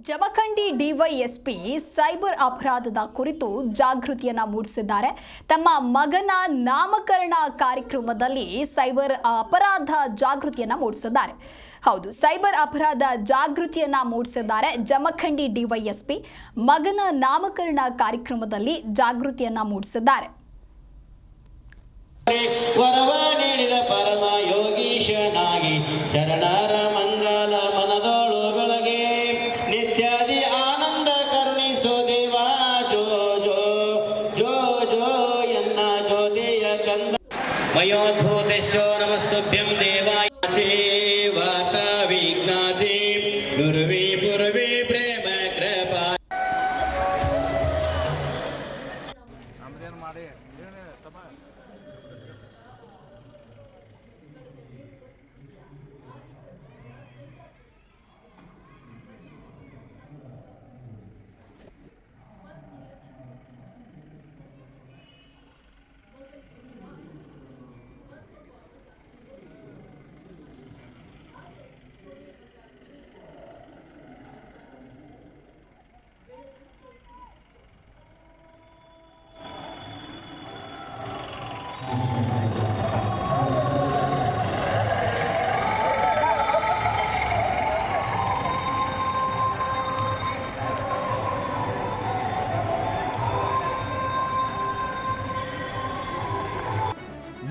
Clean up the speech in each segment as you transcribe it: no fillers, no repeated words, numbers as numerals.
Jamkhandi DYSP cyber ಅಪರಾಧದ ಕುರಿತು ಜಾಗೃತಿಯನ್ನ ಮೂಡಿಸಿದ್ದಾರೆ. ತಮ್ಮ ಮಗನ ನಾಮಕರಣ ಕಾರ್ಯಕ್ರಮದಲ್ಲಿ ಸೈಬರ್ ಅಪರಾಧ ಜಾಗೃತಿಯನ್ನ ಮೂಡಿಸಿದ್ದಾರೆ. ಹೌದು, ಸೈಬರ್ ಅಪರಾಧ ಜಾಗೃತಿಯನ್ನ ಮೂಡಿಸಿದ್ದಾರೆ. ಜಮಖಂಡಿ ಡಿವೈಎಸ್ಪಿ ಮಗನ ನಾಮಕರಣ ಕಾರ್ಯಕ್ರಮದಲ್ಲಿ ಜಾಗೃತಿಯನ್ನ ಮೂಡಿಸಿದ್ದಾರೆ. ವರವ ನೀಡಿದ ಪರಮ ಯೋಗೀಶನಾಗಿ ಶರಣರ ಮಂಗಲ ಮನದೋಳು ಬೆಳಗ್ಗೆ ನಿತ್ಯಾದಿ ಆನಂದ ಕರುಣಿಸೋ ದೇವ ಜೋ ಜೋ ಜೋ ಜೋ ಎನ್ನ ಜ್ಯೋತಿಯ ಕಂದ ಮಯೋದ್ಭೂತೇಶೋ ನಮಸ್ತುಭ್ಯಂ ದೇವಾಯ ವಾರ್ತ ವಿಘ್ನಾಚಿ ನುರ್ವಿ ಪುರ್ವಿ ಪ್ರೇಮ ಕೃಪಾ ಮಾಡಿ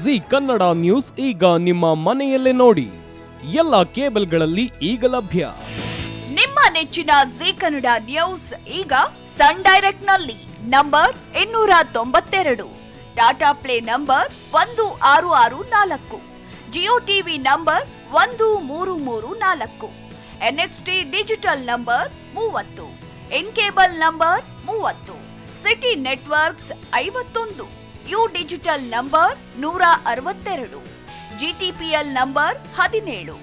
ಜಿ ಕನ್ನಡ ನ್ಯೂಸ್ ಈಗ ನಿಮ್ಮ ಮನೆಯಲ್ಲೇ ನೋಡಿ. ಎಲ್ಲ ಕೇಬಲ್ಗಳಲ್ಲಿ ಈಗ ಲಭ್ಯ. ನಿಮ್ಮ ನೆಚ್ಚಿನ ಜಿ ಕನ್ನಡ ನ್ಯೂಸ್ ಈಗ ಸನ್ ಡೈರೆಕ್ಟ್ ನಲ್ಲಿ number 292, Tata Play number 1664, Jio TV number 1334, NXT Digital number 30, In Cable number 30, City Networks 51, U Digital number 162, GTPL number 17,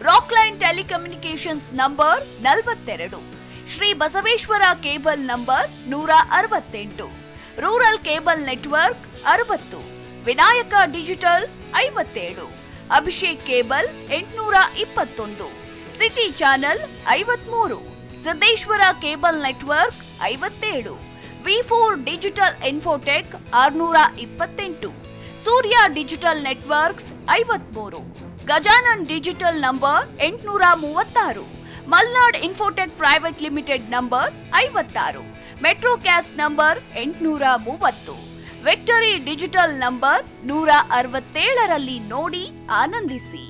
Rockline telecommunications number 42, Shri Basaveshwara cable number 168, rural cable network 60, Vinayaka Digital 57, Abhishek cable 821, City Channel 53, Siddeshwara cable network 57, ವಿ4 Digital Infotech 628, Surya Digital Networks 53, Gajanan digital number 836, Malnad Infotech Private Limited number 56, Metrocast number 830, Victory Digital number 167ರಲ್ಲಿ ನೋಡಿ ಆನಂದಿಸಿ.